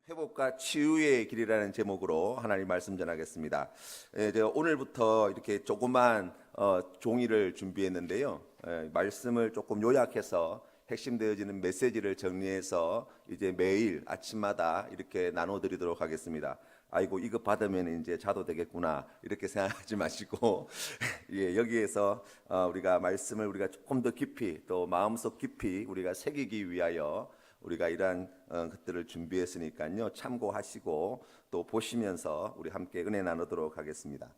회복과 치유의 길이라는 제목으로 하나님 말씀 전하겠습니다. 제가 오늘부터 이렇게 조그만 종이를 준비했는데요. 말씀을 조금 요약해서 핵심되어지는 메시지를 정리해서 이제 매일 아침마다 이렇게 나눠드리도록 하겠습니다. 아이고 이거 받으면 이제 자도 되겠구나 이렇게 생각하지 마시고 여기에서 우리가 말씀을 우리가 조금 더 깊이 또 마음속 깊이 우리가 새기기 위하여 우리가 이러한 것들을 준비했으니까요. 참고하시고 또 보시면서 우리 함께 은혜 나누도록 하겠습니다.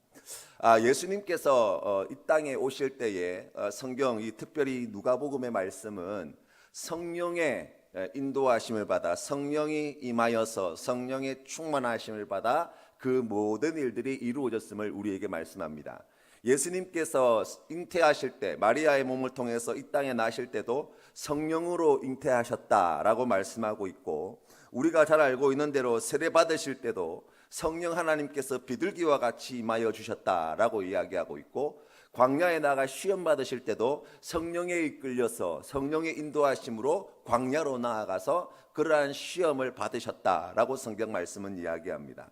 예수님께서 이 땅에 오실 때에 성경 이 특별히 누가복음의 말씀은 성령의 인도하심을 받아 성령이 임하여서 성령의 충만하심을 받아 그 모든 일들이 이루어졌음을 우리에게 말씀합니다. 예수님께서 잉태하실 때 마리아의 몸을 통해서 이 땅에 나실 때도 성령으로 잉태하셨다라고 말씀하고 있고, 우리가 잘 알고 있는 대로 세례 받으실 때도 성령 하나님께서 비둘기와 같이 임하여 주셨다라고 이야기하고 있고, 광야에 나가 시험 받으실 때도 성령에 이끌려서 성령의 인도하심으로 광야로 나아가서 그러한 시험을 받으셨다라고 성경 말씀은 이야기합니다.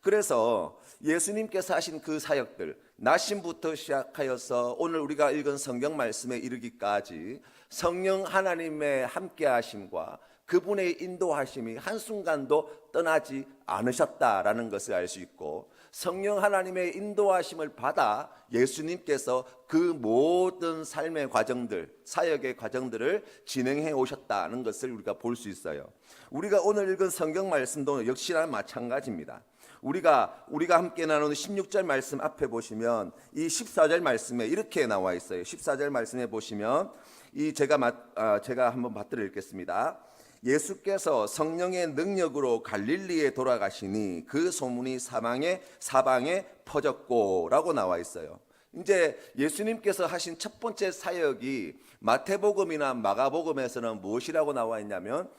그래서 예수님께서 하신 그 사역들, 나심부터 시작하여서 오늘 우리가 읽은 성경 말씀에 이르기까지 성령 하나님의 함께하심과 그분의 인도하심이 한순간도 떠나지 않으셨다라는 것을 알 수 있고, 성령 하나님의 인도하심을 받아 예수님께서 그 모든 삶의 과정들, 사역의 과정들을 진행해 오셨다는 것을 우리가 볼 수 있어요. 우리가 오늘 읽은 성경 말씀도 역시나 마찬가지입니다. 우리가 함께 나누는 16절 말씀 앞에 보시면 이 14절 말씀에 이렇게 나와 있어요. 14절 말씀에 보시면 제가 한번 받들어 읽겠습니다. 예수께서 성령의 능력으로 갈릴리에 돌아가시니 그 소문이 사방에 퍼졌고 라고 나와 있어요. 이제 예수님께서 하신 첫 번째 사역이 마태복음이나 마가복음에서는 무엇이라고 나와 있냐면,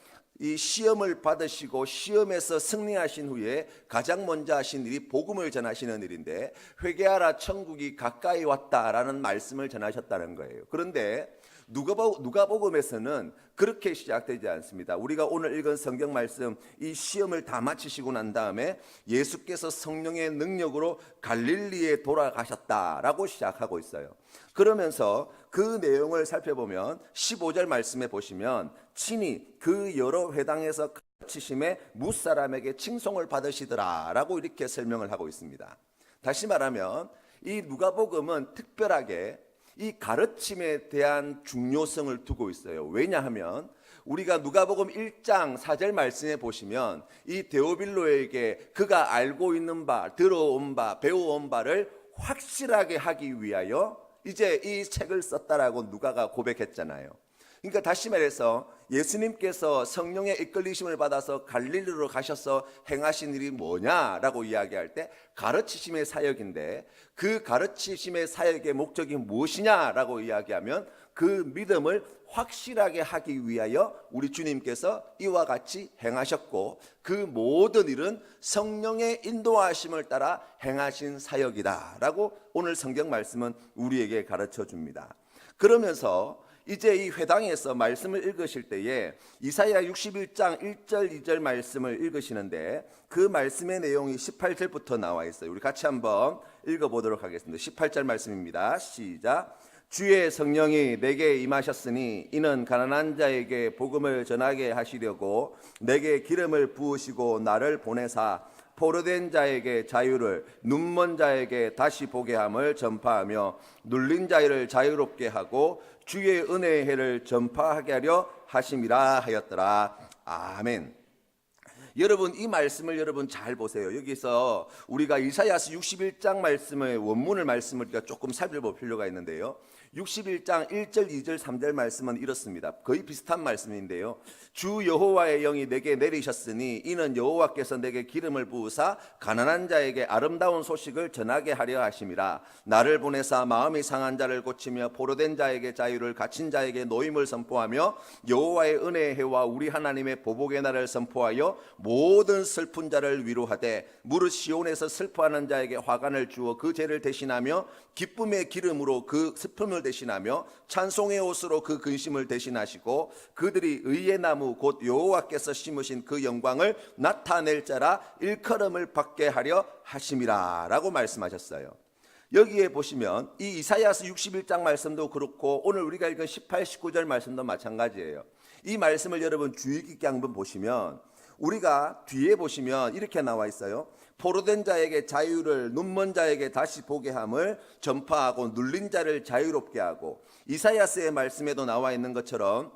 이 시험을 받으시고 시험에서 승리하신 후에 가장 먼저 하신 일이 복음을 전하시는 일인데, 회개하라 천국이 가까이 왔다라는 말씀을 전하셨다는 거예요. 그런데 누가복음에서는 그렇게 시작되지 않습니다. 우리가 오늘 읽은 성경 말씀, 이 시험을 다 마치시고 난 다음에 예수께서 성령의 능력으로 갈릴리에 돌아가셨다라고 시작하고 있어요. 그러면서 그 내용을 살펴보면 15절 말씀에 보시면 친히 그 여러 회당에서 가르치심에 무사람에게 칭송을 받으시더라라고 이렇게 설명을 하고 있습니다. 다시 말하면 이 누가복음은 특별하게 이 가르침에 대한 중요성을 두고 있어요. 왜냐하면 우리가 누가복음 1장 4절 말씀에 보시면 이 데오빌로에게 그가 알고 있는 바, 들어온 바, 배워온 바를 확실하게 하기 위하여 이제 이 책을 썼다라고 누가가 고백했잖아요. 그러니까 다시 말해서 예수님께서 성령의 이끌리심을 받아서 갈릴리로 가셔서 행하신 일이 뭐냐라고 이야기할 때 가르치심의 사역인데, 그 가르치심의 사역의 목적이 무엇이냐라고 이야기하면 그 믿음을 확실하게 하기 위하여 우리 주님께서 이와 같이 행하셨고, 그 모든 일은 성령의 인도하심을 따라 행하신 사역이다라고 오늘 성경 말씀은 우리에게 가르쳐 줍니다. 그러면서 이제 이 회당에서 말씀을 읽으실 때에 이사야 61장 1절 2절 말씀을 읽으시는데, 그 말씀의 내용이 18절부터 나와 있어요. 우리 같이 한번 읽어보도록 하겠습니다. 18절 말씀입니다. 시작. 주의 성령이 내게 임하셨으니 이는 가난한 자에게 복음을 전하게 하시려고 내게 기름을 부으시고 나를 보내사 포로된 자에게 자유를, 눈먼 자에게 다시 보게 함을 전파하며 눌린 자를 자유롭게 하고 주의 은혜의 해를 전파하게 하려 하심이라 하였더라. 아멘. 여러분, 이 말씀을 여러분 잘 보세요. 여기서 우리가 이사야서 61장 말씀의 원문을 우리가 조금 살펴볼 필요가 있는데요. 61장 1절 2절 3절 말씀은 이렇습니다. 거의 비슷한 말씀인데요. 주 여호와의 영이 내게 내리셨으니 이는 여호와께서 내게 기름을 부으사 가난한 자에게 아름다운 소식을 전하게 하려 하심이라. 나를 보내사 마음이 상한 자를 고치며 포로된 자에게 자유를, 갇힌 자에게 노임을 선포하며 여호와의 은혜의 해와 우리 하나님의 보복의 날을 선포하여 모든 슬픈 자를 위로하되 무릇 시온에서 슬퍼하는 자에게 화관을 주어 그 죄를 대신하며 기쁨의 기름으로 그 슬픔을 근심을 대신하며 찬송의 옷으로 그 근심을 대신하시고 그들이 의의 나무 곧 여호와께서 심으신 그 영광을 나타낼 자라 일컬음을 받게 하려 하심이라 라고 말씀하셨어요. 여기에 보시면 이 이사야서 61장 말씀도 그렇고 오늘 우리가 읽은 18, 19절 말씀도 마찬가지예요. 이 말씀을 여러분 주의 깊게 한번 보시면 우리가 뒤에 보시면 이렇게 나와 있어요. 포로된 자에게 자유를, 눈먼 자에게 다시 보게 함을 전파하고 눌린 자를 자유롭게 하고, 이사야서의 말씀에도 나와 있는 것처럼,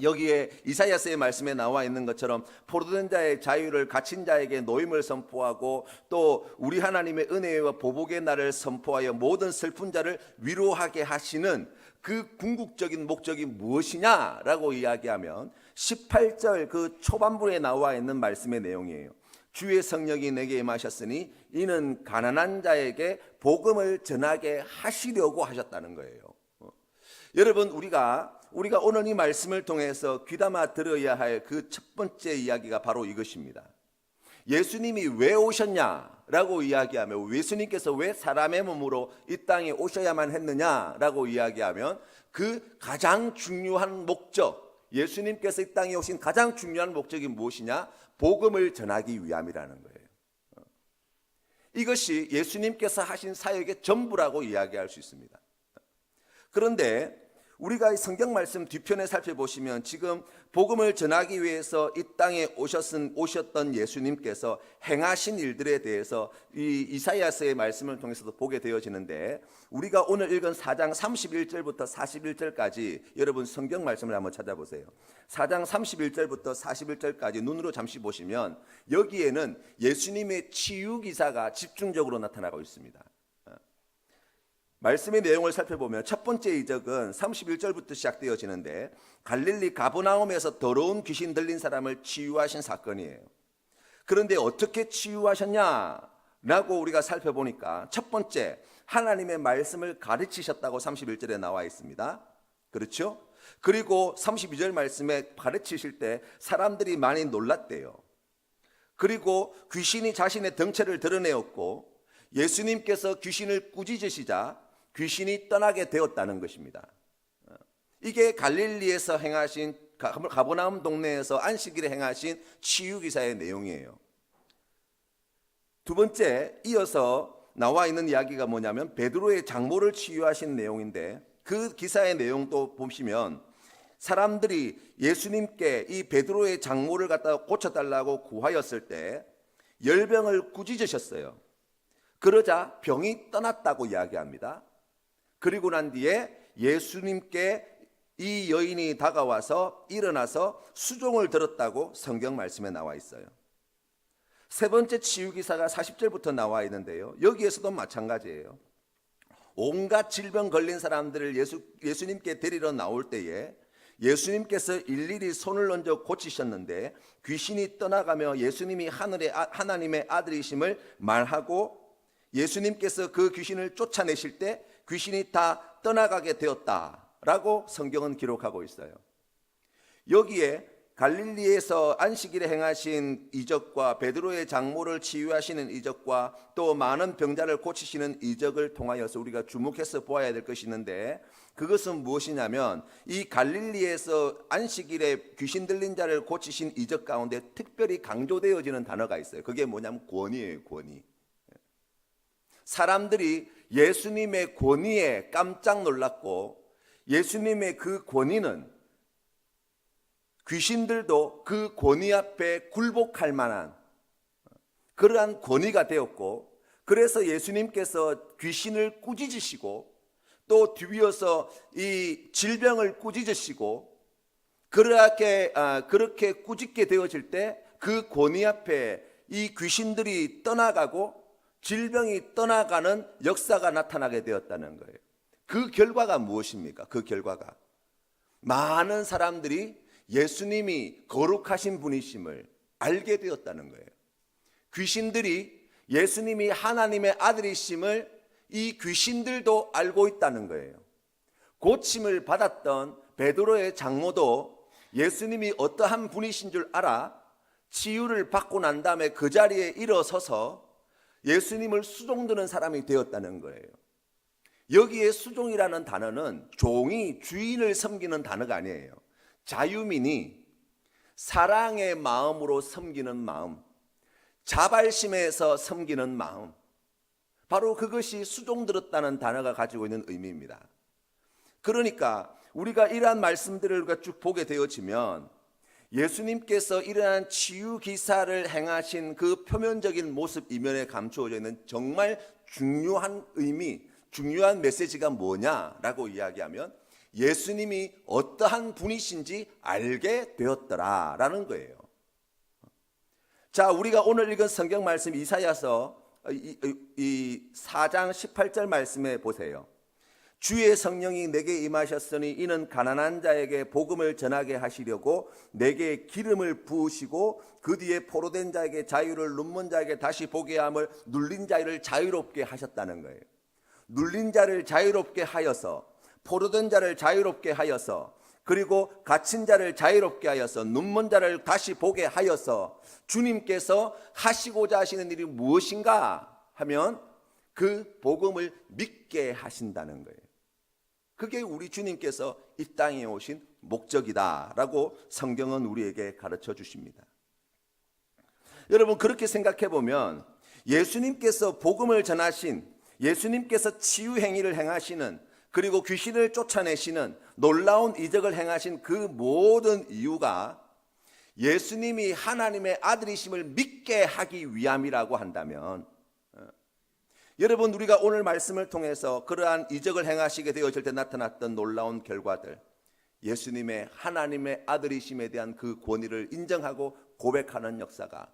여기에 이사야서의 말씀에 나와 있는 것처럼 포로된 자의 자유를, 갇힌 자에게 노임을 선포하고, 또 우리 하나님의 은혜와 보복의 날을 선포하여 모든 슬픈 자를 위로하게 하시는 그 궁극적인 목적이 무엇이냐라고 이야기하면 18절 그 초반부에 나와 있는 말씀의 내용이에요. 주의 성령이 내게 임하셨으니 이는 가난한 자에게 복음을 전하게 하시려고 하셨다는 거예요. 여러분, 우리가 오늘 이 말씀을 통해서 귀담아 들어야 할 그 첫 번째 이야기가 바로 이것입니다. 예수님이 왜 오셨냐라고 이야기하면, 예수님께서 왜 사람의 몸으로 이 땅에 오셔야만 했느냐라고 이야기하면 그 가장 중요한 목적, 예수님께서 이 땅에 오신 가장 중요한 목적이 무엇이냐? 복음을 전하기 위함이라는 거예요. 이것이 예수님께서 하신 사역의 전부라고 이야기할 수 있습니다. 그런데 우리가 이 성경 말씀 뒤편에 살펴보시면 지금 복음을 전하기 위해서 이 땅에 오셨던 예수님께서 행하신 일들에 대해서 이 이사야서의 말씀을 통해서도 보게 되어지는데, 우리가 오늘 읽은 4장 31절부터 41절까지 여러분 성경 말씀을 한번 찾아보세요. 4장 31절부터 41절까지 눈으로 잠시 보시면 여기에는 예수님의 치유 기사가 집중적으로 나타나고 있습니다. 말씀의 내용을 살펴보면 첫 번째 이적은 31절부터 시작되어지는데, 갈릴리 가버나움에서 더러운 귀신 들린 사람을 치유하신 사건이에요. 그런데 어떻게 치유하셨냐라고 우리가 살펴보니까 첫 번째, 하나님의 말씀을 가르치셨다고 31절에 나와 있습니다. 그렇죠? 그리고 32절 말씀에 가르치실 때 사람들이 많이 놀랐대요. 그리고 귀신이 자신의 덩체를 드러내었고, 예수님께서 귀신을 꾸짖으시자 귀신이 떠나게 되었다는 것입니다. 이게 갈릴리에서 행하신, 가버나움 동네에서 안식일에 행하신 치유기사의 내용이에요. 두 번째, 이어서 나와 있는 이야기가 뭐냐면 베드로의 장모를 치유하신 내용인데, 그 기사의 내용도 보시면 사람들이 예수님께 이 베드로의 장모를 갖다 고쳐달라고 구하였을 때 열병을 꾸짖으셨어요. 그러자 병이 떠났다고 이야기합니다. 그리고 난 뒤에 예수님께 이 여인이 다가와서 일어나서 수종을 들었다고 성경 말씀에 나와 있어요. 세 번째 치유기사가 40절부터 나와 있는데요, 여기에서도 마찬가지예요. 온갖 질병 걸린 사람들을 예수님께 데리러 나올 때에 예수님께서 일일이 손을 얹어 고치셨는데, 귀신이 떠나가며 예수님이 하나님의 아들이심을 말하고 예수님께서 그 귀신을 쫓아내실 때 귀신이 다 떠나가게 되었다라고 성경은 기록하고 있어요. 여기에 갈릴리에서 안식일에 행하신 이적과 베드로의 장모를 치유하시는 이적과 또 많은 병자를 고치시는 이적을 통하여서 우리가 주목해서 보아야 될 것이 있는데, 그것은 무엇이냐면 이 갈릴리에서 안식일에 귀신 들린 자를 고치신 이적 가운데 특별히 강조되어지는 단어가 있어요. 그게 뭐냐면 권위예요, 권위. 사람들이 예수님의 권위에 깜짝 놀랐고, 예수님의 그 권위는 귀신들도 그 권위 앞에 굴복할 만한 그러한 권위가 되었고, 그래서 예수님께서 귀신을 꾸짖으시고 또 뒤이어서 이 질병을 꾸짖으시고, 그렇게 꾸짖게 되어질 때 그 권위 앞에 이 귀신들이 떠나가고 질병이 떠나가는 역사가 나타나게 되었다는 거예요. 그 결과가 무엇입니까? 그 결과가 많은 사람들이 예수님이 거룩하신 분이심을 알게 되었다는 거예요. 귀신들이 예수님이 하나님의 아들이심을 이 귀신들도 알고 있다는 거예요. 고침을 받았던 베드로의 장모도 예수님이 어떠한 분이신 줄 알아 치유를 받고 난 다음에 그 자리에 일어서서 예수님을 수종드는 사람이 되었다는 거예요. 여기에 수종이라는 단어는 종이 주인을 섬기는 단어가 아니에요. 자유민이 사랑의 마음으로 섬기는 마음, 자발심에서 섬기는 마음, 바로 그것이 수종 들었다는 단어가 가지고 있는 의미입니다. 그러니까 우리가 이러한 말씀들을 쭉 보게 되어지면 예수님께서 이러한 치유 기사를 행하신 그 표면적인 모습 이면에 감추어져 있는 정말 중요한 의미, 중요한 메시지가 뭐냐라고 이야기하면 예수님이 어떠한 분이신지 알게 되었더라라는 거예요. 자, 우리가 오늘 읽은 성경 말씀 이사야서 4장 18절 말씀에 보세요. 주의 성령이 내게 임하셨으니 이는 가난한 자에게 복음을 전하게 하시려고 내게 기름을 부으시고 그 뒤에 포로된 자에게 자유를, 눈먼 자에게 다시 보게 함을, 눌린 자를 자유롭게 하셨다는 거예요. 눌린 자를 자유롭게 하여서, 포로된 자를 자유롭게 하여서, 그리고 갇힌 자를 자유롭게 하여서, 눈먼 자를 다시 보게 하여서 주님께서 하시고자 하시는 일이 무엇인가 하면 그 복음을 믿게 하신다는 거예요. 그게 우리 주님께서 이 땅에 오신 목적이다라고 성경은 우리에게 가르쳐 주십니다. 여러분, 그렇게 생각해 보면 예수님께서 복음을 전하신, 예수님께서 치유 행위를 행하시는, 그리고 귀신을 쫓아내시는 놀라운 이적을 행하신 그 모든 이유가 예수님이 하나님의 아들이심을 믿게 하기 위함이라고 한다면, 여러분, 우리가 오늘 말씀을 통해서 그러한 이적을 행하시게 되어질 때 나타났던 놀라운 결과들, 예수님의 하나님의 아들이심에 대한 그 권위를 인정하고 고백하는 역사가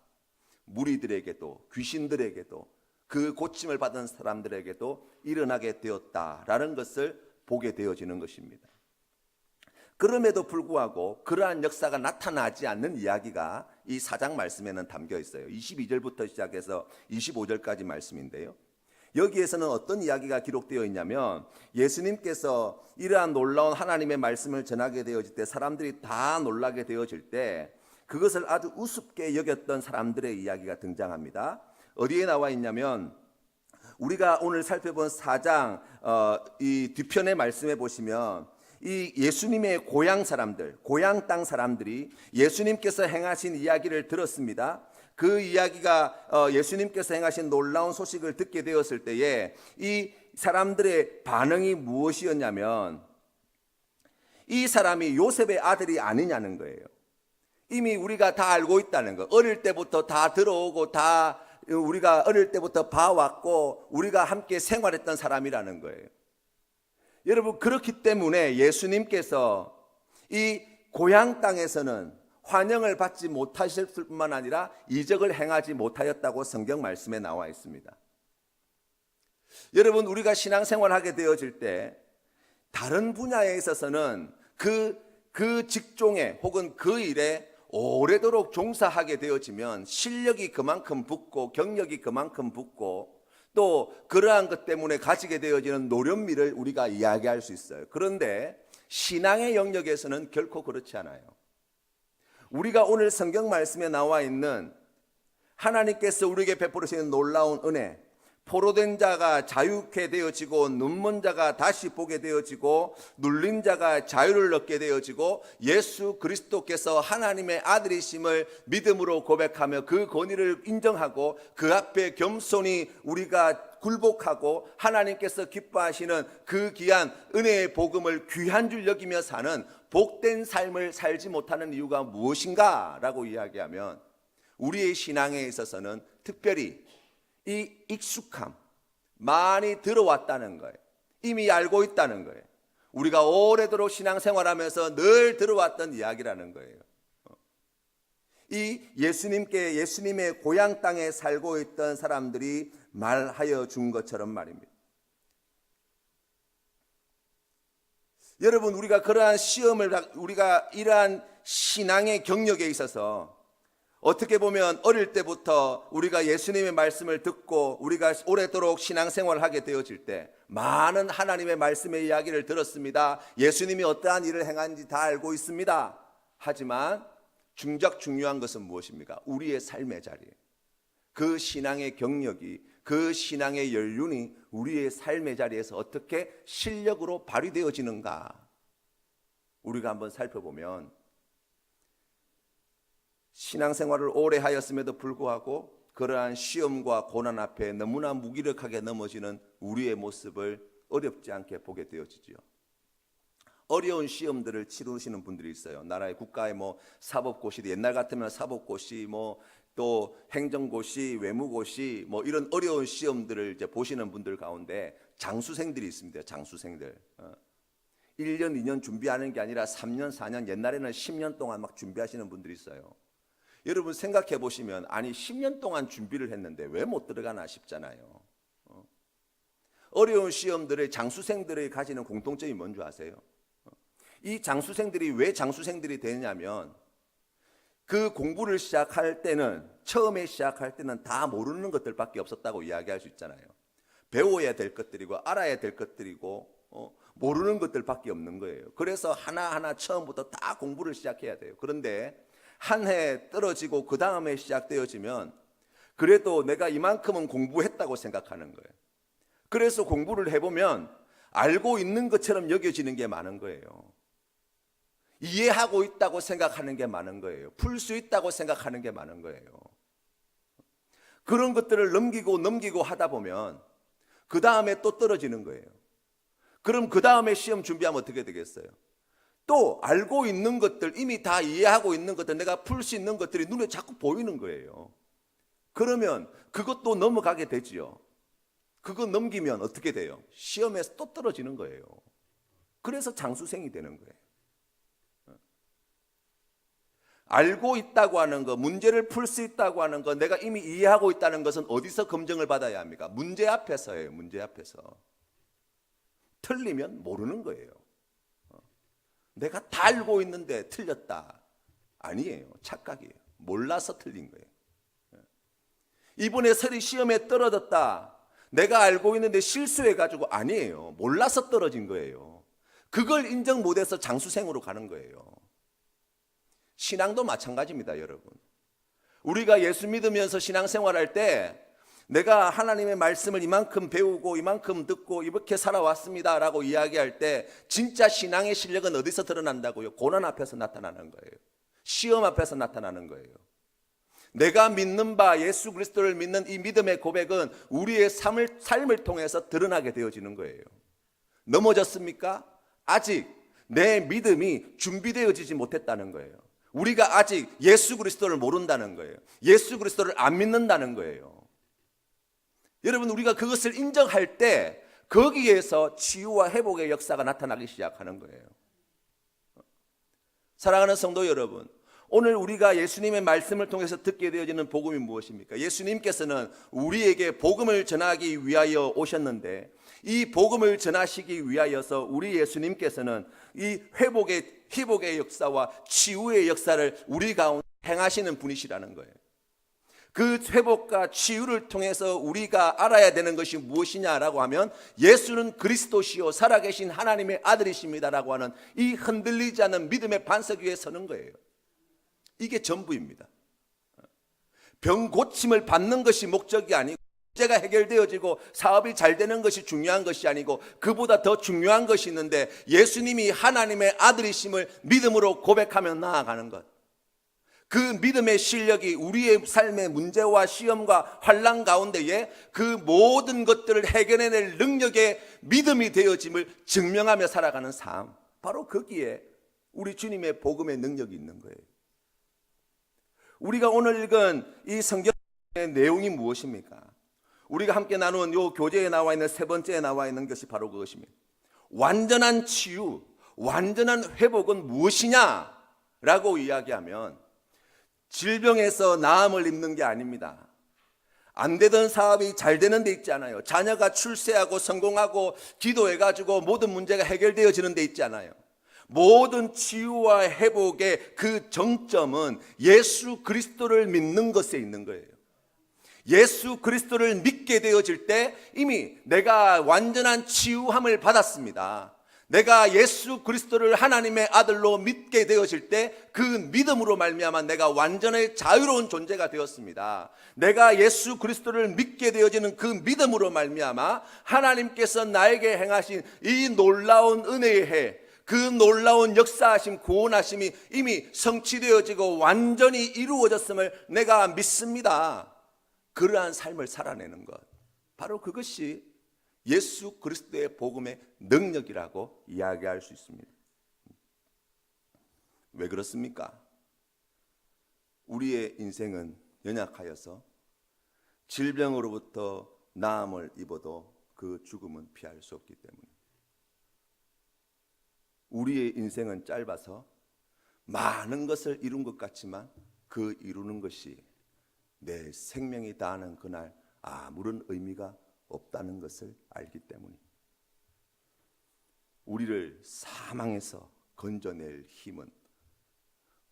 무리들에게도, 귀신들에게도, 그 고침을 받은 사람들에게도 일어나게 되었다라는 것을 보게 되어지는 것입니다. 그럼에도 불구하고 그러한 역사가 나타나지 않는 이야기가 이 4장 말씀에는 담겨 있어요. 22절부터 시작해서 25절까지 말씀인데요. 여기에서는 어떤 이야기가 기록되어 있냐면, 예수님께서 이러한 놀라운 하나님의 말씀을 전하게 되어질 때 사람들이 다 놀라게 되어질 때 그것을 아주 우습게 여겼던 사람들의 이야기가 등장합니다. 어디에 나와 있냐면, 우리가 오늘 살펴본 4장 이 뒤편의 말씀에 보시면 이 예수님의 고향 사람들, 고향 땅 사람들이 예수님께서 행하신 이야기를 들었습니다. 그 이야기가 예수님께서 행하신 놀라운 소식을 듣게 되었을 때에 이 사람들의 반응이 무엇이었냐면, 이 사람이 요셉의 아들이 아니냐는 거예요. 이미 우리가 다 알고 있다는 거. 어릴 때부터 다 들어오고 다 우리가 어릴 때부터 봐왔고 우리가 함께 생활했던 사람이라는 거예요. 여러분, 그렇기 때문에 예수님께서 이 고향 땅에서는 환영을 받지 못하셨을 뿐만 아니라 이적을 행하지 못하였다고 성경 말씀에 나와 있습니다. 여러분, 우리가 신앙생활하게 되어질 때 다른 분야에 있어서는 그 직종에 혹은 그 일에 오래도록 종사하게 되어지면 실력이 그만큼 붙고 경력이 그만큼 붙고 또 그러한 것 때문에 가지게 되어지는 노련미를 우리가 이야기할 수 있어요. 그런데 신앙의 영역에서는 결코 그렇지 않아요. 우리가 오늘 성경 말씀에 나와 있는 하나님께서 우리에게 베풀으시는 놀라운 은혜, 포로된 자가 자유케 되어지고 눈먼 자가 다시 보게 되어지고 눌린 자가 자유를 얻게 되어지고 예수 그리스도께서 하나님의 아들이심을 믿음으로 고백하며 그 권위를 인정하고 그 앞에 겸손히 우리가 굴복하고 하나님께서 기뻐하시는 그 귀한 은혜의 복음을 귀한 줄 여기며 사는 복된 삶을 살지 못하는 이유가 무엇인가 라고 이야기하면, 우리의 신앙에 있어서는 특별히 이 익숙함, 많이 들어왔다는 거예요. 이미 알고 있다는 거예요. 우리가 오래도록 신앙생활하면서 늘 들어왔던 이야기라는 거예요. 이 예수님의 고향 땅에 살고 있던 사람들이 말하여 준 것처럼 말입니다. 여러분, 우리가 그러한 시험을, 우리가 이러한 신앙의 경력에 있어서 어떻게 보면 어릴 때부터 우리가 예수님의 말씀을 듣고 우리가 오래도록 신앙생활을 하게 되어질 때 많은 하나님의 말씀의 이야기를 들었습니다. 예수님이 어떠한 일을 행하는지 다 알고 있습니다. 하지만 중요한 것은 무엇입니까? 우리의 삶의 자리에 그 신앙의 경력이, 그 신앙의 연륜이 우리의 삶의 자리에서 어떻게 실력으로 발휘되어지는가 우리가 한번 살펴보면 신앙생활을 오래 하였음에도 불구하고 그러한 시험과 고난 앞에 너무나 무기력하게 넘어지는 우리의 모습을 어렵지 않게 보게 되어지죠. 어려운 시험들을 치르시는 분들이 있어요. 나라의 국가의 사법고시, 옛날 같으면 사법고시, 또 행정고시, 외무고시, 이런 어려운 시험들을 이제 보시는 분들 가운데 장수생들이 있습니다. 장수생들. 1년, 2년 준비하는 게 아니라 3년, 4년, 옛날에는 10년 동안 막 준비하시는 분들이 있어요. 여러분 생각해 보시면 아니 10년 동안 준비를 했는데 왜 못 들어가나 싶잖아요. 어려운 시험들의 장수생들이 가지는 공통점이 뭔지 아세요? 이 장수생들이 왜 장수생들이 되냐면 그 공부를 시작할 때는 처음에 시작할 때는 다 모르는 것들밖에 없었다고 이야기할 수 있잖아요. 배워야 될 것들이고 알아야 될 것들이고 모르는 것들밖에 없는 거예요. 그래서 하나하나 처음부터 다 공부를 시작해야 돼요. 그런데 한 해 떨어지고 그 다음에 시작되어지면 그래도 내가 이만큼은 공부했다고 생각하는 거예요. 그래서 공부를 해보면 알고 있는 것처럼 여겨지는 게 많은 거예요. 이해하고 있다고 생각하는 게 많은 거예요. 풀 수 있다고 생각하는 게 많은 거예요. 그런 것들을 넘기고 하다 보면 그 다음에 또 떨어지는 거예요. 그럼 그 다음에 시험 준비하면 어떻게 되겠어요? 또 알고 있는 것들, 이미 다 이해하고 있는 것들, 내가 풀 수 있는 것들이 눈에 자꾸 보이는 거예요. 그러면 그것도 넘어가게 되지요. 그거 넘기면 어떻게 돼요? 시험에서 또 떨어지는 거예요. 그래서 장수생이 되는 거예요. 알고 있다고 하는 거, 문제를 풀 수 있다고 하는 거, 내가 이미 이해하고 있다는 것은 어디서 검증을 받아야 합니까? 문제 앞에서예요. 문제 앞에서. 틀리면 모르는 거예요. 내가 다 알고 있는데 틀렸다. 아니에요. 착각이에요. 몰라서 틀린 거예요. 이번에 서리 시험에 떨어졌다. 내가 알고 있는데 실수해가지고 아니에요. 몰라서 떨어진 거예요. 그걸 인정 못해서 장수생으로 가는 거예요. 신앙도 마찬가지입니다, 여러분. 우리가 예수 믿으면서 신앙생활할 때 내가 하나님의 말씀을 이만큼 배우고 이만큼 듣고 이렇게 살아왔습니다 라고 이야기할 때 진짜 신앙의 실력은 어디서 드러난다고요? 고난 앞에서 나타나는 거예요. 시험 앞에서 나타나는 거예요. 내가 믿는 바 예수 그리스도를 믿는 이 믿음의 고백은 우리의 삶을 통해서 드러나게 되어지는 거예요. 넘어졌습니까? 아직 내 믿음이 준비되어지지 못했다는 거예요. 우리가 아직 예수 그리스도를 모른다는 거예요. 예수 그리스도를 안 믿는다는 거예요. 여러분 우리가 그것을 인정할 때 거기에서 치유와 회복의 역사가 나타나기 시작하는 거예요. 사랑하는 성도 여러분, 오늘 우리가 예수님의 말씀을 통해서 듣게 되어지는 복음이 무엇입니까? 예수님께서는 우리에게 복음을 전하기 위하여 오셨는데 이 복음을 전하시기 위하여서 우리 예수님께서는 이 회복의 역사와 치유의 역사를 우리 가운데 행하시는 분이시라는 거예요. 그 회복과 치유를 통해서 우리가 알아야 되는 것이 무엇이냐라고 하면 예수는 그리스도시요 살아계신 하나님의 아들이십니다라고 하는 이 흔들리지 않는 믿음의 반석 위에 서는 거예요. 이게 전부입니다. 병 고침을 받는 것이 목적이 아니고 문제가 해결되어지고 사업이 잘 되는 것이 중요한 것이 아니고 그보다 더 중요한 것이 있는데 예수님이 하나님의 아들이심을 믿음으로 고백하며 나아가는 것. 그 믿음의 실력이 우리의 삶의 문제와 시험과 환난 가운데에 그 모든 것들을 해결해낼 능력의 믿음이 되어짐을 증명하며 살아가는 삶. 바로 거기에 우리 주님의 복음의 능력이 있는 거예요. 우리가 오늘 읽은 이 성경의 내용이 무엇입니까? 우리가 함께 나눈 이 교재에 나와 있는 세 번째에 나와 있는 것이 바로 그것입니다. 완전한 치유, 완전한 회복은 무엇이냐라고 이야기하면 질병에서 나음을 입는 게 아닙니다. 안 되던 사업이 잘 되는 데 있지 않아요. 자녀가 출세하고 성공하고 기도해가지고 모든 문제가 해결되어지는 데 있지 않아요. 모든 치유와 회복의 그 정점은 예수 그리스도를 믿는 것에 있는 거예요. 예수 그리스도를 믿게 되어질 때 이미 내가 완전한 치유함을 받았습니다. 내가 예수 그리스도를 하나님의 아들로 믿게 되어질 때 그 믿음으로 말미암아 내가 완전히 자유로운 존재가 되었습니다. 내가 예수 그리스도를 믿게 되어지는 그 믿음으로 말미암아 하나님께서 나에게 행하신 이 놀라운 은혜의 해, 그 놀라운 역사하심, 구원하심이 이미 성취되어지고 완전히 이루어졌음을 내가 믿습니다. 그러한 삶을 살아내는 것, 바로 그것이 예수 그리스도의 복음의 능력이라고 이야기할 수 있습니다. 왜 그렇습니까? 우리의 인생은 연약하여서 질병으로부터 나음을 입어도 그 죽음은 피할 수 없기 때문에, 우리의 인생은 짧아서 많은 것을 이룬 것 같지만 그 이루는 것이 내 생명이 다하는 그날 아무런 의미가 없다는 것을 알기 때문에, 우리를 사망에서 건져낼 힘은,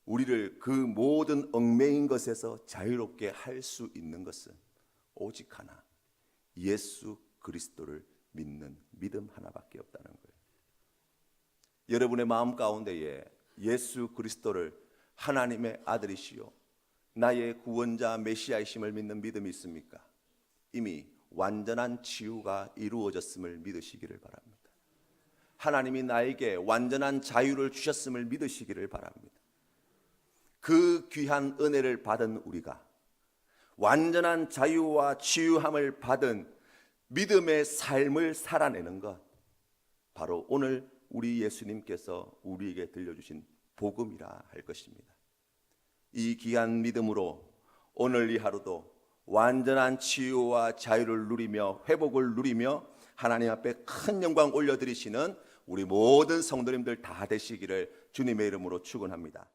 우리를 그 모든 얽매인 것에서 자유롭게 할 수 있는 것은 오직 하나, 예수 그리스도를 믿는 믿음 하나밖에 없다는 거예요. 여러분의 마음 가운데에 예수 그리스도를 하나님의 아들이시요 나의 구원자 메시아이심을 믿는 믿음이 있습니까? 이미 완전한 치유가 이루어졌음을 믿으시기를 바랍니다. 하나님이 나에게 완전한 자유를 주셨음을 믿으시기를 바랍니다. 그 귀한 은혜를 받은 우리가 완전한 자유와 치유함을 받은 믿음의 삶을 살아내는 것, 바로 오늘 우리 예수님께서 우리에게 들려주신 복음이라 할 것입니다. 이 귀한 믿음으로 오늘 이 하루도 완전한 치유와 자유를 누리며 회복을 누리며 하나님 앞에 큰 영광 올려드리시는 우리 모든 성도님들 다 되시기를 주님의 이름으로 축원합니다.